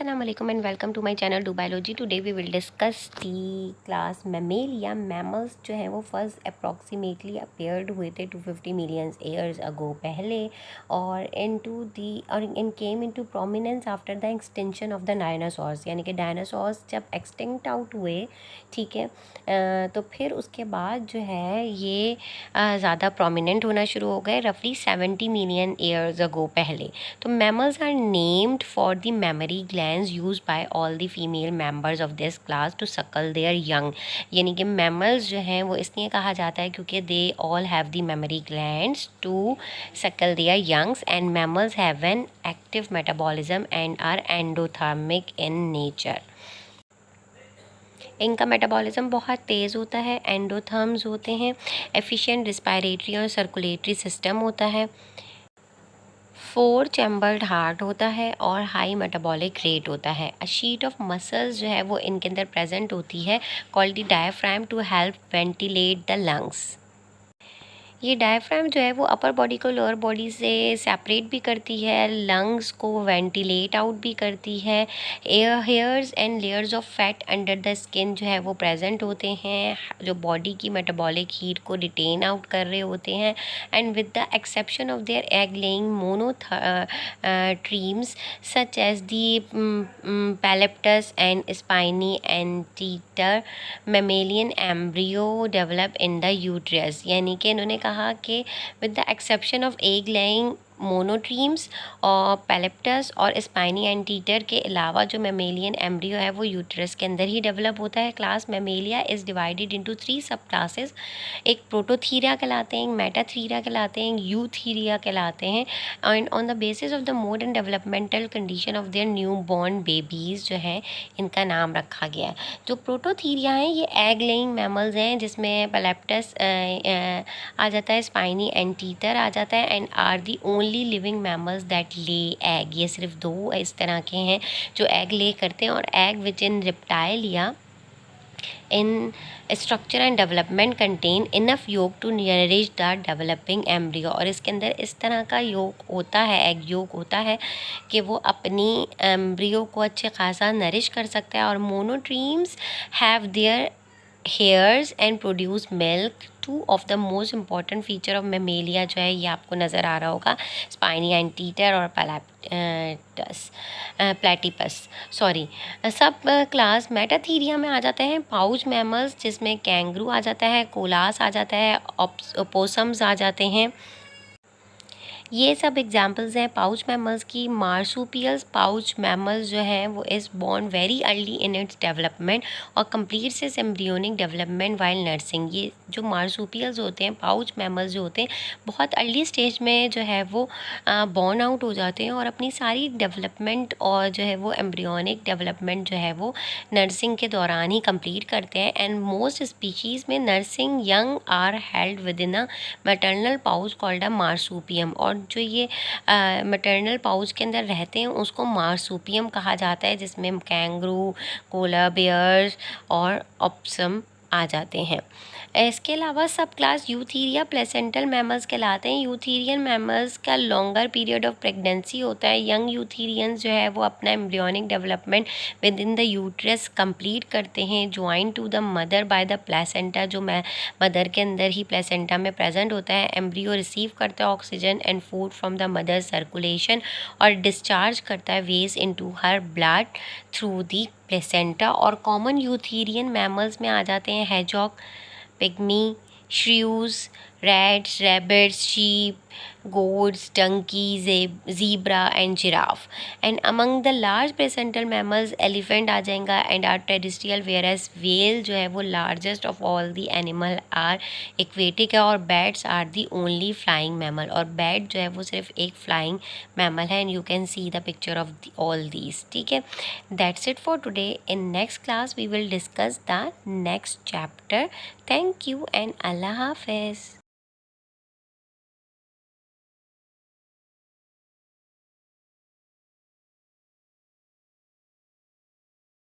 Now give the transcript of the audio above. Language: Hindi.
Assalamu alaikum and welcome to my channel Do Biology. Today we will discuss the class Mammalia. Mammals जो है वो फर्स्ट अप्रॉक्सीमेटली अपेयर्ड हुए थे 250 मिलियन ईयर्स अगो पहले और in came into prominence after the extension of the dinosaurs, यानी कि डायनासोर्स जब एक्सटिंक्ट आउट हुए, ठीक है, तो फिर उसके बाद जो है ये ज़्यादा प्रोमिनेंट होना शुरू हो गए रफली 70 मिलियन ईयर्स अगो पहले. तो mammals are named for the mammary glands used by all the female members of this class to suckle their young. यानी कि mammals जो हैं वो इसलिए कहा जाता है क्योंकि they all have the mammary glands to suckle their youngs, and mammals have an active metabolism and are endothermic in nature. इनका मेटाबॉलिज्म बहुत तेज़ होता है, एंडोथर्म्स होते हैं, एफिशिएंट रिस्पायरेटरी और सर्कुलेटरी सिस्टम होता है, 4 चैम्बर्ड हार्ट होता है और हाई मेटाबॉलिक रेट होता है. अ शीट ऑफ मसल्स जो है वो इनके अंदर प्रेजेंट होती है called the diaphragm to help ventilate the lungs. ये डायफ्राम जो है वो अपर बॉडी को लोअर बॉडी से सेपरेट भी करती है, लंग्स को वेंटिलेट आउट भी करती है. Hairs and layers of fat under the skin जो है वो प्रेजेंट होते हैं जो बॉडी की मेटाबॉलिक हीट को रिटेन आउट कर रहे होते हैं. And with the exception of their egg laying monotremes such as the platypus and spiny anteater mammalian embryo develop in the uterus. यानी कि इन्होंने कहा कि with the exception of egg laying monotremes और पैलेप्टस और स्पाइनी एंटीटर के अलावा जो मेमेलियन एम्ब्रियो है वो यूट्रस के अंदर ही डेवलप होता है. Class Mammalia is divided into 3 सब क्लासेस. एक प्रोटोथीरिया कहलाते हैं, मेटाथीरिया कहलाते हैं, यूथीरिया कहलाते हैं. And on the basis of the mode and developmental condition of their new born babies जो है इनका नाम रखा गया है. जो प्रोटोथीरिया हैं ये एग लेइंग मैमल्स हैं जिसमें पैलेप्टस आ जाता है, स्पाइनी एंटीटर आ जाता है, and are the only living mammals that lay egg. ये सिर्फ 2 इस तरह के हैं जो एग ले करते हैं. और egg which in Reptilia in structure and development contain enough yolk to nourish the developing embryo. और इसके अंदर इस तरह का योग होता है, एग योग होता है कि वो अपनी एम्ब्रियो को अच्छे खासा नरिश कर सकता है. और monotremes have their hairs and produce milk. 2 of the most important feature of Mammalia जो है ये आपको नज़र आ रहा होगा, स्पाइनी एंटीटर और प्लेटिपस. सॉरी, सब क्लास मेटाथीरिया में आ जाते हैं पाउच मैमल्स जिसमें कैंगरू आ जाता है, कोलास आ जाता है, ओपोसम्स आ जाते हैं. ये सब एग्जांपल्स हैं पाउच मैमल्स की. मार्सूपियल्स पाउच मैमल्स जो हैं वो is born very early in its development और complete its embryonic development while nursing. ये जो मार्सूपियल्स होते हैं, पाउच मैमल्स जो होते हैं, बहुत अर्ली स्टेज में जो है वो बॉर्न आउट हो जाते हैं और अपनी सारी डेवलपमेंट और जो है वो एम्ब्रियोनिक डेवलपमेंट जो है वो नर्सिंग के दौरान ही कंप्लीट करते हैं. एंड मोस्ट स्पीशीज़ में nursing young are held within a maternal pouch called a marsupium. और जो ये मैटरनल पाउच के अंदर रहते हैं उसको मार्सूपियम कहा जाता है जिसमें कैंगरू, कोला बेयर्स और ऑप्सम आ जाते हैं. इसके अलावा सब क्लास यूथीरिया प्लेसेंटल मैमल्स कहलाते हैं. यूथीरियन मैमल्स का लॉन्गर पीरियड ऑफ प्रेगनेंसी होता है. यंग यूथीरियंस जो है वो अपना embryonic development within the uterus complete करते हैं join to the mother by the placenta. जो मदर के अंदर ही प्लेसेंटा में प्रेजेंट होता है. एम्ब्रियो रिसीव करता है oxygen and food from the mother circulation और डिस्चार्ज करता है waste into her blood through the placenta. और कॉमन यूथीरियन मैमल्स में आ जाते हैं hedgehog, pygmy, shrews, rats, rabbits, sheep, goats, donkeys, zebra and giraffe. And among the large placental mammals elephant आ जाएगा and are terrestrial, whereas whale जो है वो largest of all the animal are aquatic है. और bats are the only flying mammal. और bat जो है वो सिर्फ एक flying mammal है and you can see the picture of all these. ठीक है, that's it for today. In next class we will discuss the next chapter. Thank you and Allah Hafiz.